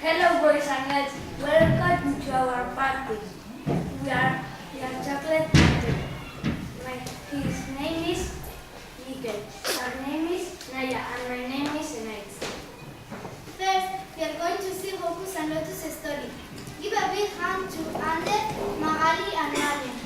Hello boys and girls, welcome to our party. We are chocolate party. His name is Mikel, her name is Naya, and my name is Enaitz. First, we are going to see Hocus and Lotus story. Give a big hand to Ander, Magali and Marian.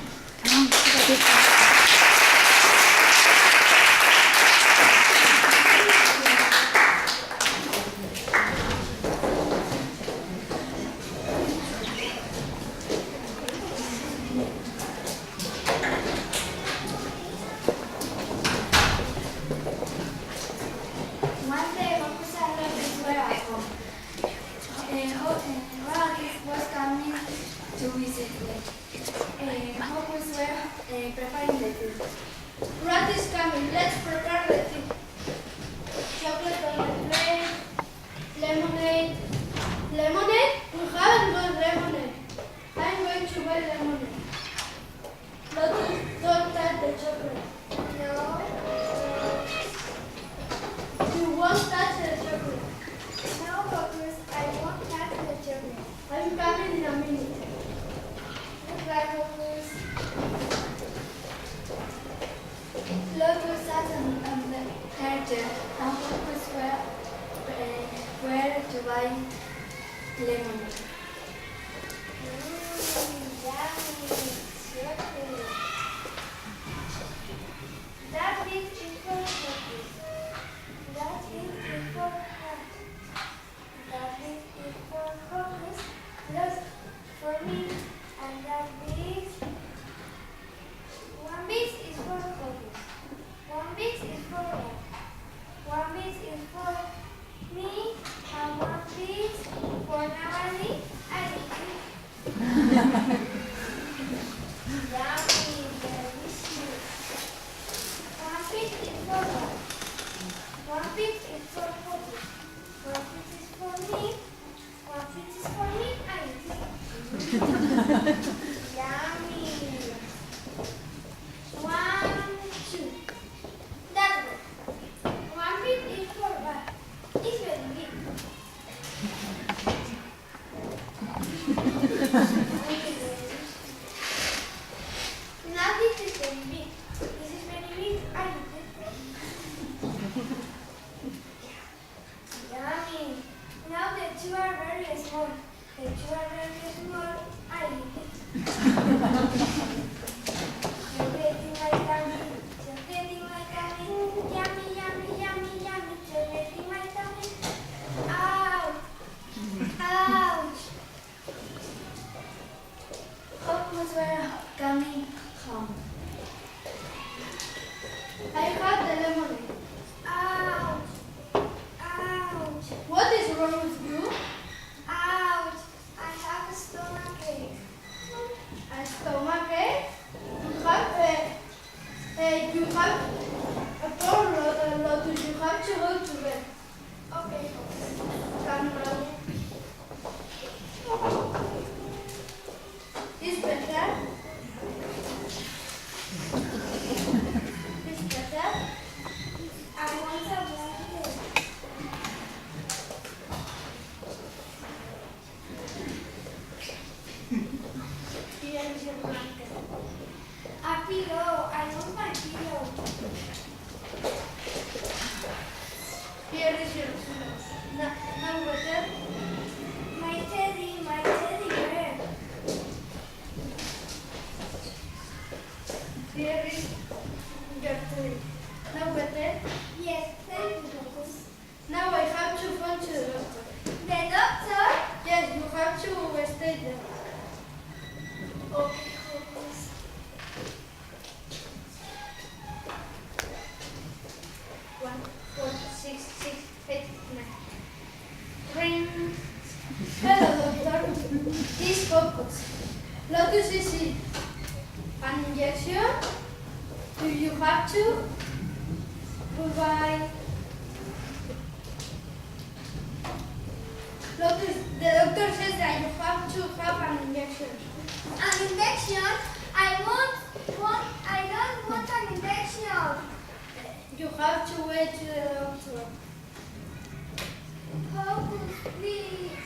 One day, Hocus and Lotus were at home. Magali was coming to visit them. Hocus were preparing the tea. Rat is coming. Let's prepare the tea. Chocolate on the plate. Lemonade. Lemonade? We haven't got lemonade. I'm going to buy lemonade. Lotus, don't touch the chocolate. No. You won't touch the chocolate. No, Hocus, I won't touch the chocolate. I'm coming in a minute. Goodbye, Hocus. Lotus sat on the chair and Hocus were to buy lemonade. That is for Hocus. That is for her. That is for Hocus. Plus for me. And that is one piece is for Hocus. One piece is for her. One piece is for me. And one piece for Natalie. Yummy, delicious. One piece is for her. One piece is for Hocus. One piece is for me. One piece is for me. Yummy. One, two. That's good. One piece is for her. It's very big. Now this is very big. This is very big. I eat it. Yummy. Now the two are very small. The two are very small. I eat it. You're getting my tummy. You're getting my tummy. Yummy, yummy, yummy, yummy. You're getting my tummy. Ouch. Ouch. Hocus were coming home. I have the lemonade. Ouch. Ouch. What is wrong with you? Ouch. I have a stomachache. A stomachache? You have a problem, Lotus. You have to go to bed. Okay. Come now. Is better? Is better? I want a blanket. Here is your blanket. A pillow. I want my pillow. Here is your pillow. Now better? My teddy bear. Here is your teddy. Now better? Yes, thank you, Hocus. Now I have to go to the doctor. The doctor? Yes, you have to stay there. Okay, Hocus. One, four, six, eight, nine. Ring. Hello, doctor. This Hocus. Lotus is ill. An injection? Do you have to? Goodbye. Lotus, the doctor says that you have to have an injection. An injection? I don't want an injection. You have to wait to the doctor. Hocus, please.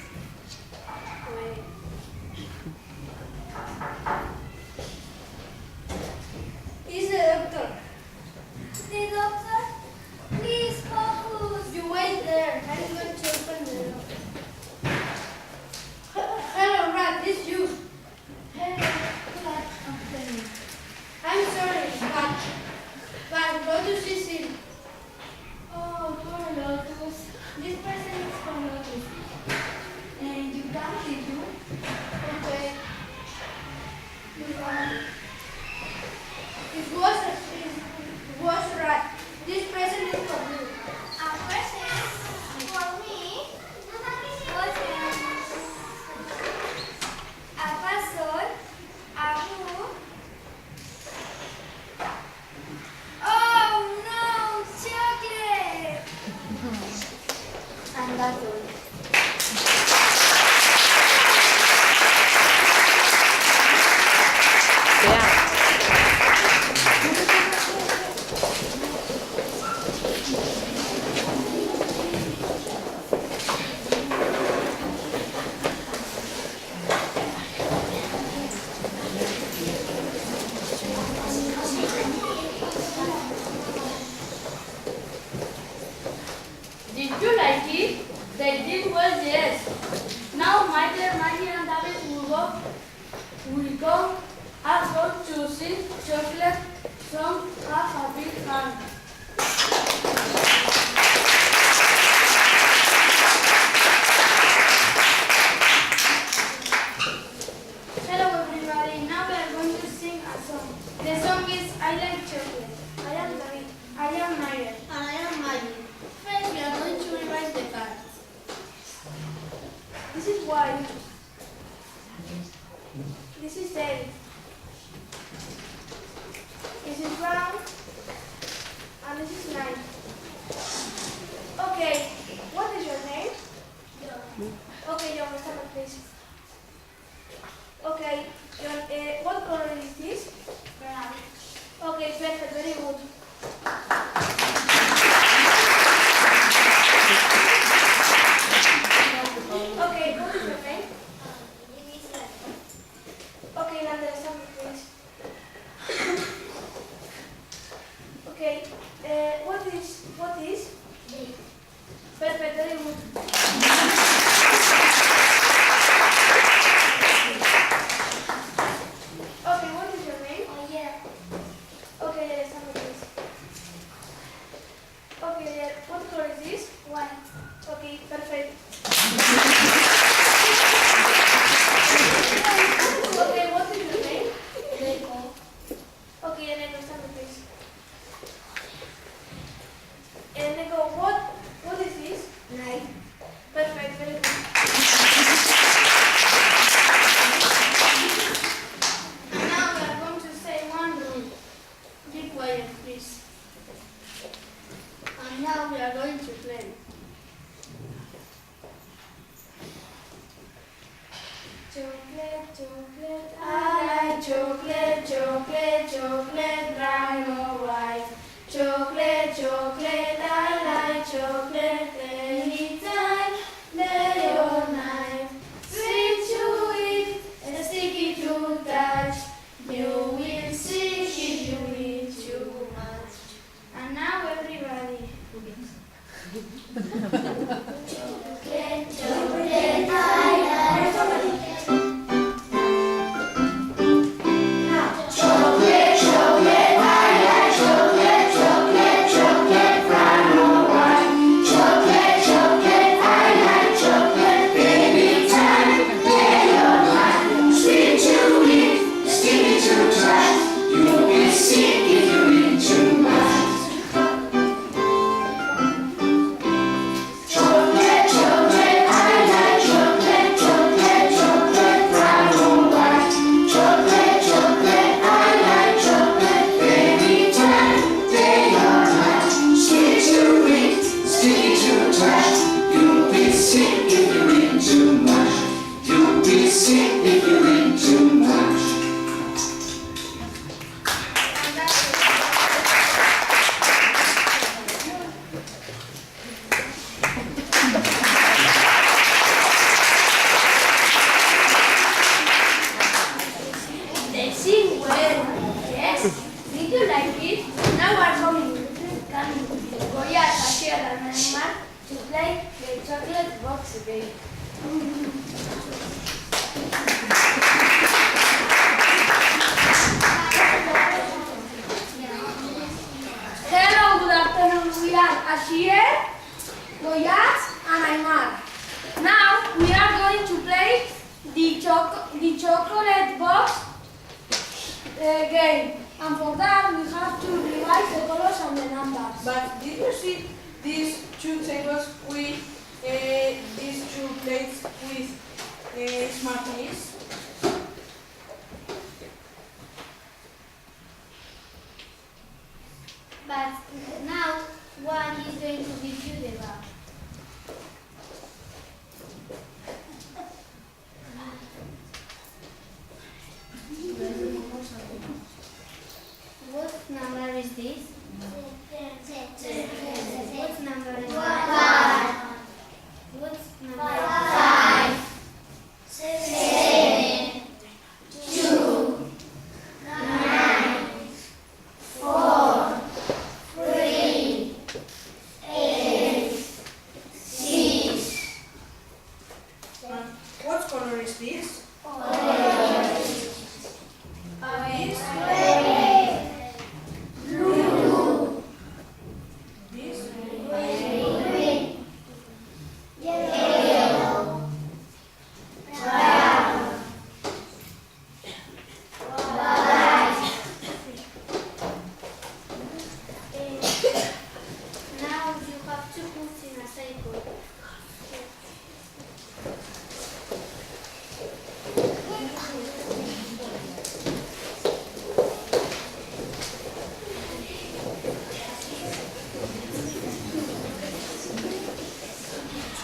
that's all. Did you like it? They did well, yes. Now Michael, Maggie and David will go also choosing chocolate from a big hand. Hello everybody, now we are going to sing a song. The song is I Like Chocolate. I am David. I am Maya. And I am Maggie. First, we are going to revise the cards. This is white. This is Dave. This is brown. And this is light. Okay, what is your name? Okay, John, stand up, please. Okay, John, what color is this? Brown. Okay, perfect, very good. Okay, what is your name? Okay, now stand up, please. Okay, what is? Perfect, very good. Okay, what is your name? Okay, yeah, stand up, please. Okay, yeah, what color is this? White. Okay, perfect. Okay, what is your name? Draco. Okay, and then stand up, please. And then go, what is this? Light. Perfect, very good. And now we are going to say one rule. Be quiet, please. And now we are going to play. Chocolate, chocolate, I like chocolate, chocolate, chocolate, brown or white. Chocolate, chocolate, I like chocolate, anytime, day or night. Sweet to eat, and sticky to touch. You will see if you eat too much. And now everybody. Chocolate, chocolate, I like They sing well. Yes. Did you like it? Now we are coming with Goya, Asher, and Neymar to play the chocolate box game. Hello, good afternoon. We are Asher, Goyas, and Neymar. Now we are going to play the chocolate box game. And for that, we have to revise the colors and the numbers. But did you see these two tables with these two plates with Smarties? But now one is going to give you the bar. color is this? This? This? Now you have to put in a cycle.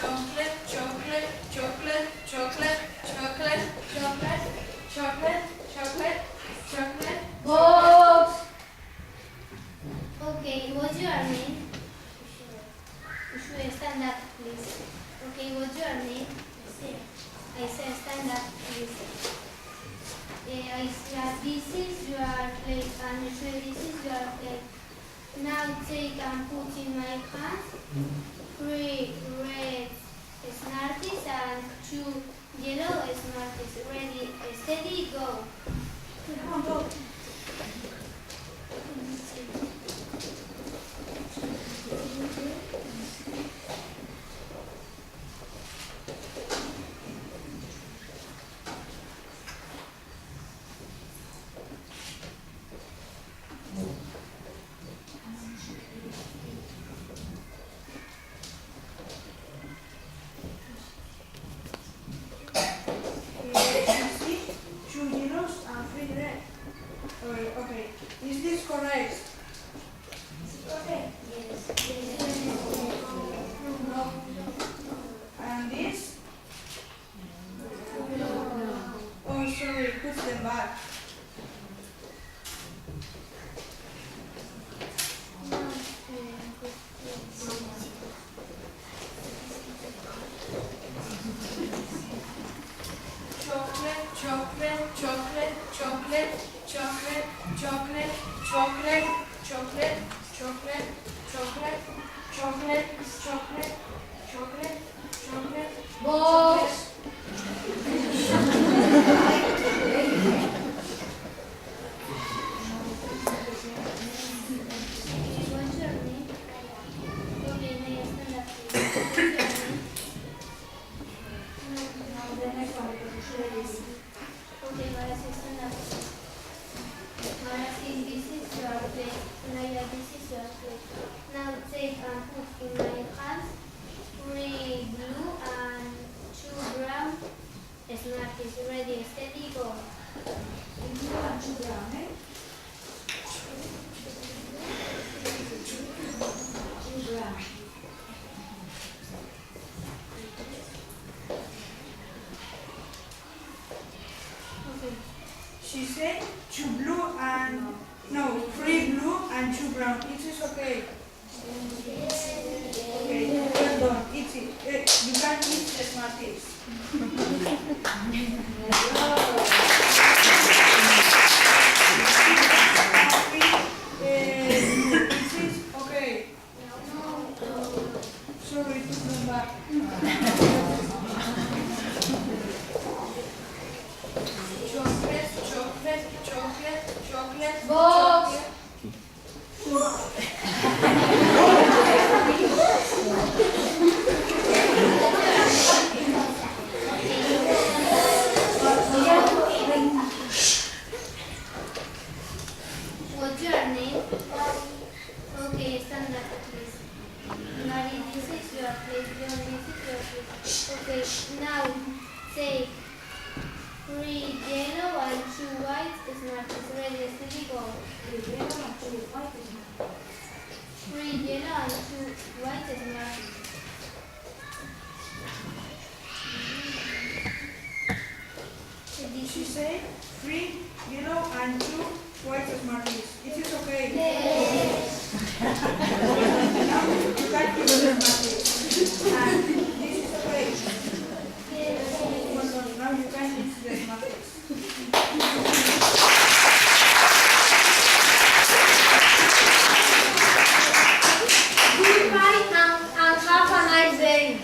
Chocolate, chocolate, chocolate, chocolate, chocolate, chocolate, chocolate, chocolate, chocolate. Okay, what's your name? You should stand up, please. Okay, what's your name? I say stand up, please. I say this is your plate and you say this is your plate. Now take and put in my hand 3 red Smarties and 2 yellow Smarties. Ready, steady, go. Two yellows and 3 red. Okay, is this correct? Okay. Yes. And this? Oh, sorry, put them back. Chocolate, chocolate, chocolate, chocolate, chocolate, chocolate, chocolate, chocolate, chocolate, chocolate, chocolate, chocolate, chocolate, chocolate, chocolate. What's your name? Okay, now stand up, please. What's your name? Okay, ahora sí stand up. Ahora sí, this is your plate. Naya, this is your plate. Now take and put in my hands 3 blue and 2 brown Smarties. Ready, steady, go. She said 2 blue and no, 3 blue and 2 brown. It is okay. Okay, well done. Eat it. You can eat the Smarties. It is okay. Sorry, put them back. Chocolate, chocolate, chocolate, chocolate, chocolate. What's your name? Okay, stand up, please. Mary, this is your place. John, this is your place. Okay, now take 3 yellow and 2 white Smarties. Ready, steady, go. 3 yellow and 2 white Smarties. She said 3 yellow and 2 white Smarties. It is okay. Now you can eat the Smarties. And this is okay. Well done. Now you can eat the Smarties. Goodbye and have a nice day.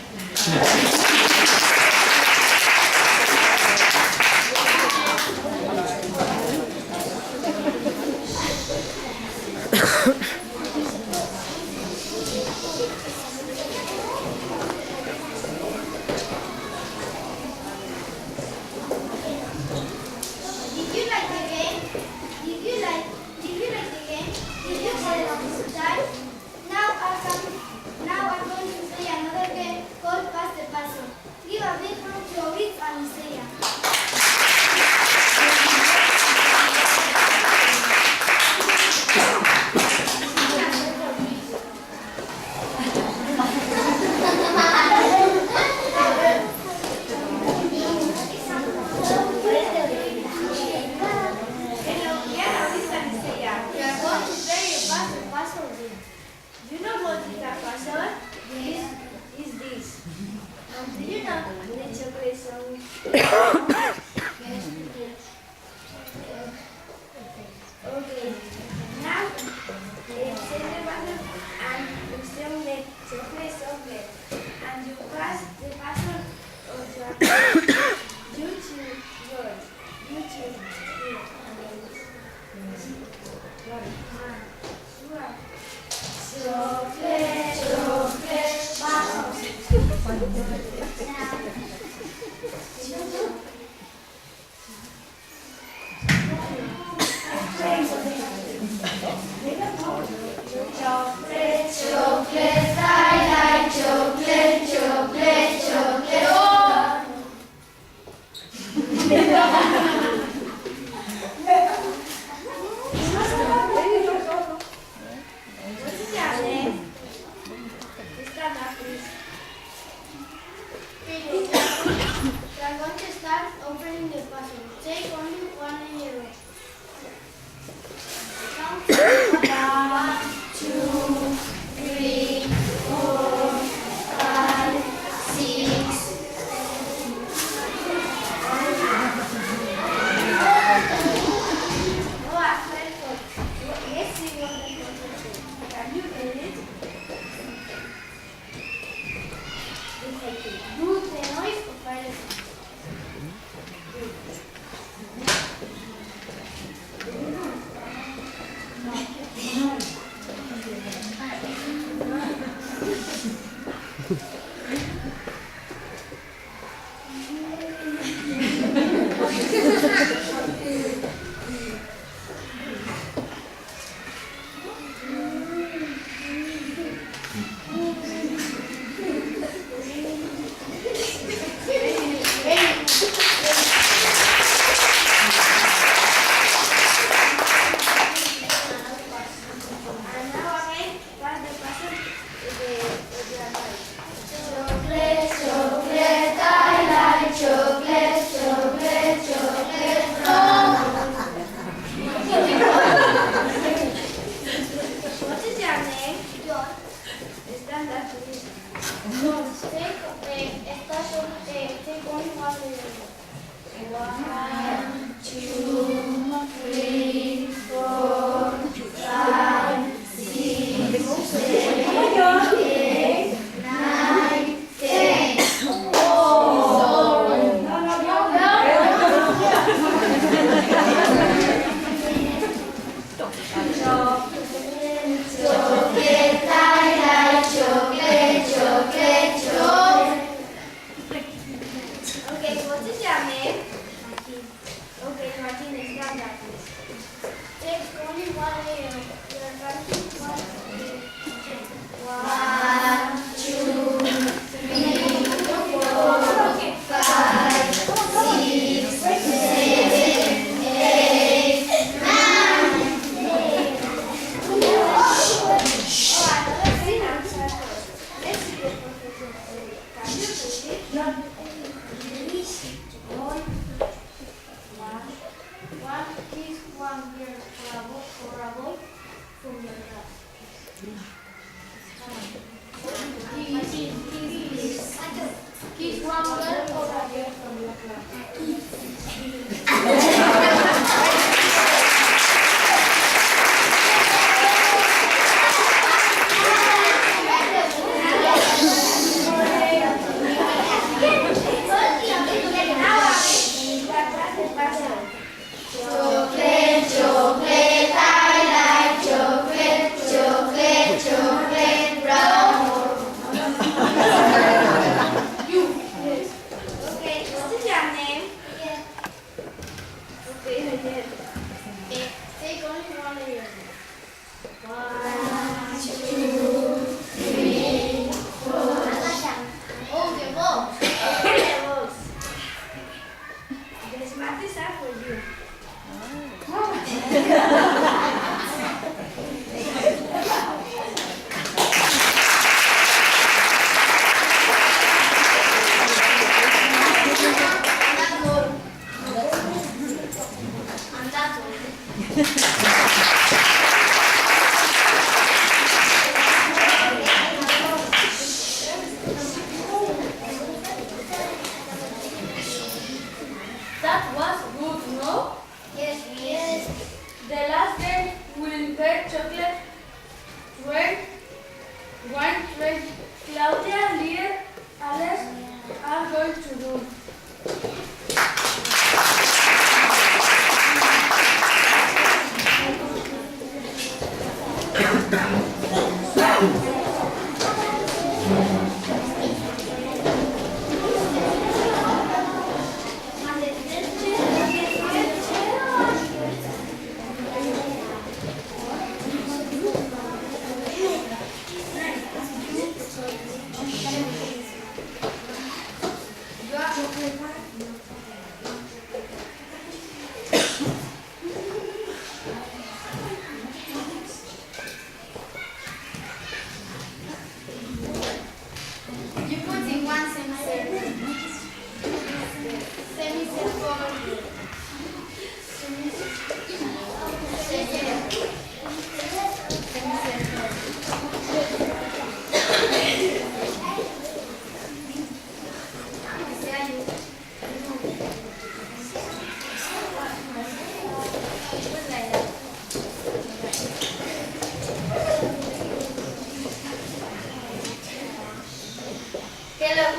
What is your name? Stand up, please. Finish. We are going to start opening the puzzle. Take only one euro. Count. 1, 2, 3, 4, 5, 6. No, after for. Yes, we want to. Can you read it? Do the noise of fire. And now again, pass the puzzle with your life. What is your name? John. Stand up, please. Take only one euro. 1, 2, 3, 4, 5, 6, 7, 8, 9, 10. Okay, what is your name? Martin. Okay, Martin, stand up, please. Take only one euro. We are counting 1, 1 kiss, 1 girl for a boy from your class. Kiss 1 girl for a girl from your class.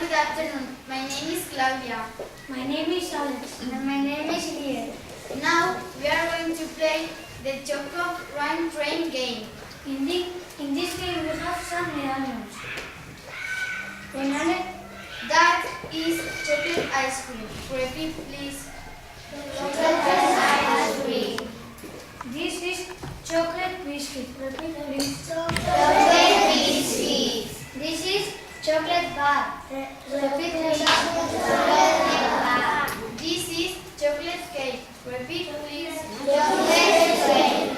good afternoon. My name is Claudia. My name is Alex. And my name is Miguel. Now we are going to play the Choco Run Train game. In this game, we have some medallions. That is chocolate ice cream. Repeat, please. Chocolate ice cream. This is chocolate biscuit. Repeat, please. Chocolate biscuit. This is chocolate bar. Repeat, please. Chocolate bar. This is chocolate cake. Repeat, please. Chocolate cake.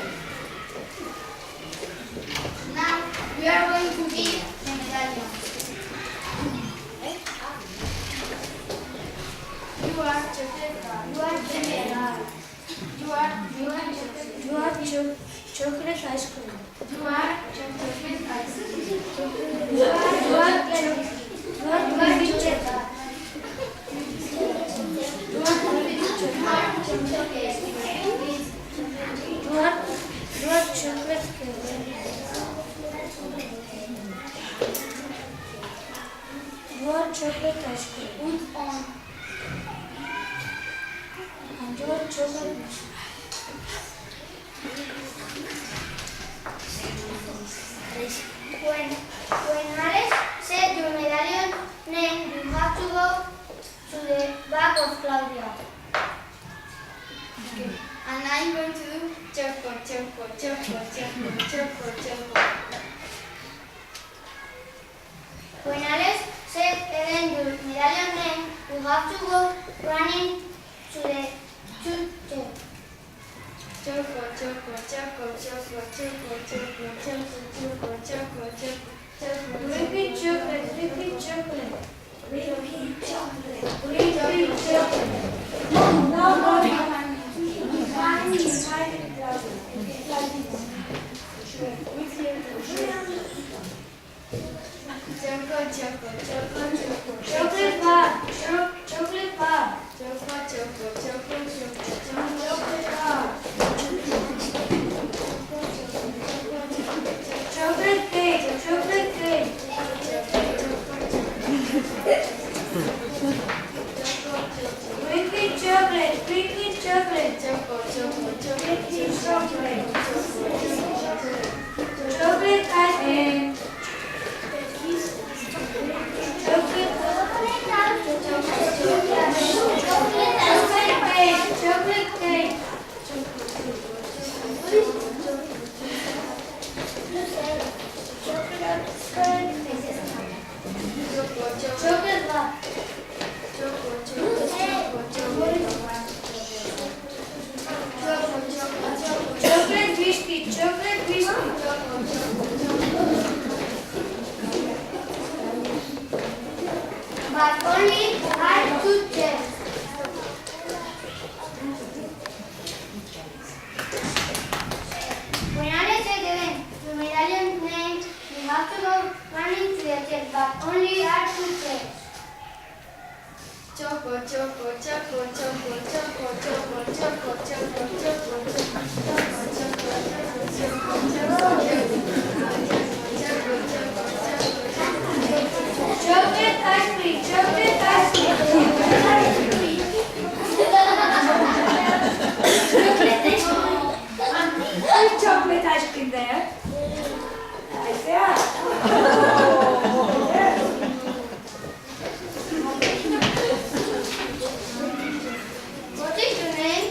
Now we are going to eat the medallion. You are chocolate bar. You are chocolate bar. You are chocolate. You are chocolate ice cream. You are chocolate ice cream. You are chocolate bar. You are chocolate bar. You are chocolate cake. Please. You are chocolate cake. You are chocolate ice cream. Put on. And you are chocolate biscuit. When Alex said your medallion name, you have to go to the back of Claudia. Okay. And I'm going to do choco, choco, choco, choco, choco, choco. When Alex said again your medallion name, you have to go running to the chute. Choco, choco, choco, choco, choco, choco, choco, choco, choco, choco, choco. Repeat chocolate. Repeat chocolate. Repeat chocolate. Repeat chocolate. Choco, choco, choco, choco, Chocolate bar. Chocolate bar. choco, choco, choco, choco, Chocolate bar. Chocolate cake. Chocolate cake. Repeat chocolate. Repeat chocolate. choco, choco, choco, Repeat chocolate. Chocolate ice cream. Chocolate cake. Chocolate cake. Chocolate bar. Chocolate biscuit. Chocolate biscuit. But only I two chairs. When Alex said again your medallion name, you have to go running to the chair, but only are two chairs. Choco, choco, choco, choco, choco, choco, choco, choco, Chocolate ice cream. Chocolate ice cream. Chocolate ice cream there. Like that. What is your name?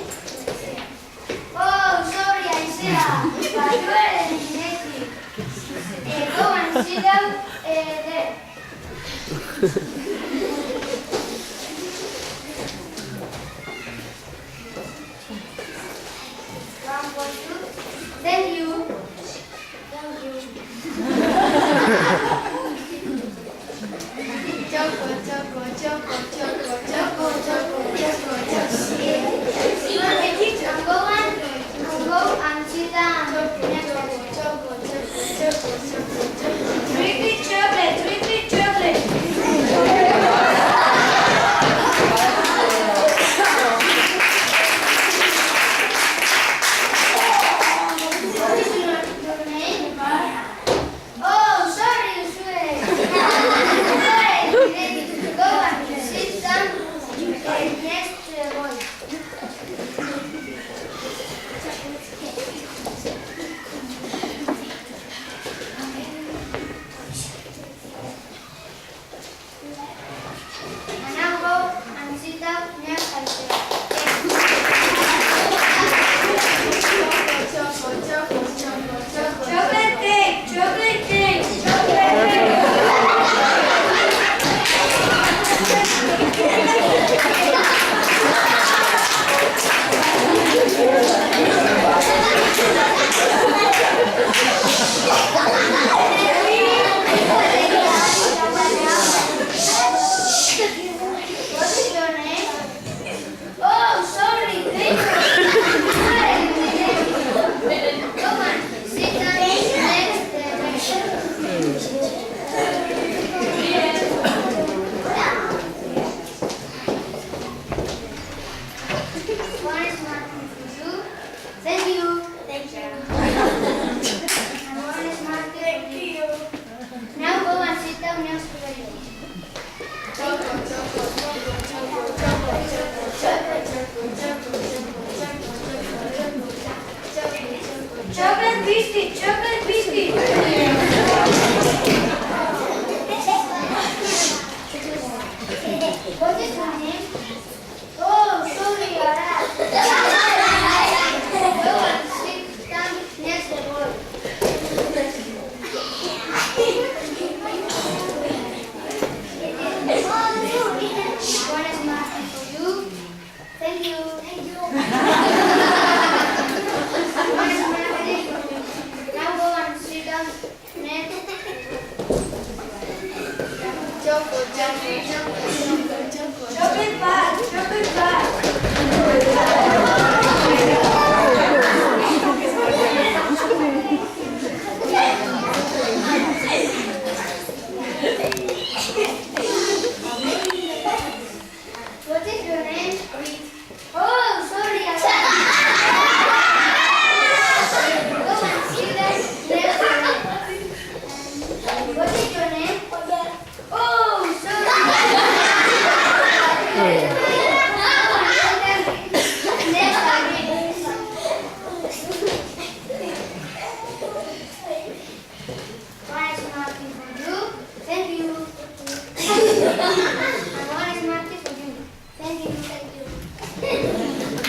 Oh, sorry, I said, but you are eliminated. Go and sit down there. One for you, then you, then you. choco, choco, choco, choco, choco, choco, choco, choco. And go and sit down next to it. Repeat chocolate. Repeat chocolate. What is your name? Oh, sorry, Sue. Sorry, What is your name? Oh, sorry, Arad. Go and sit down next the board. One is marking for you. Thank you. Thank you. One is marking for you. Now go and sit down next. Choco, choco, choco, choco. Chocolate bar, chocolate bar. What is your name? Oh, sorry, I go and sit down next to me. What is your name? Oh, sorry. One is marking for you. Thank you. And one is marking for you. Thank you. Thank you.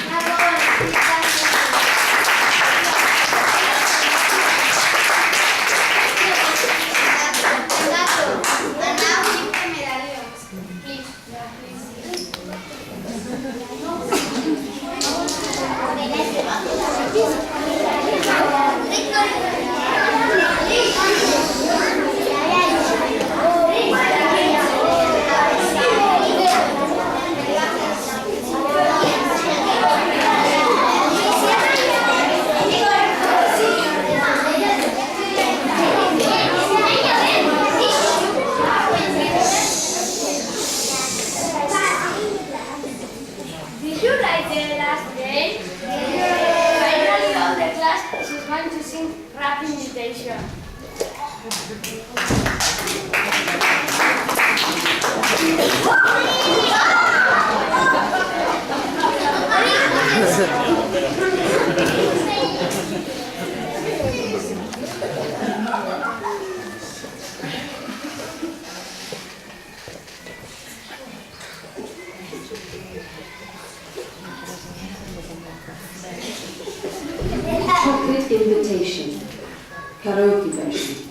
Now go and sit down. That's all. And now keep the medallions. Please. Did you write the last day? Finally, all the class is going to sing rap invitation. Chocolate Invitation, karaoke version.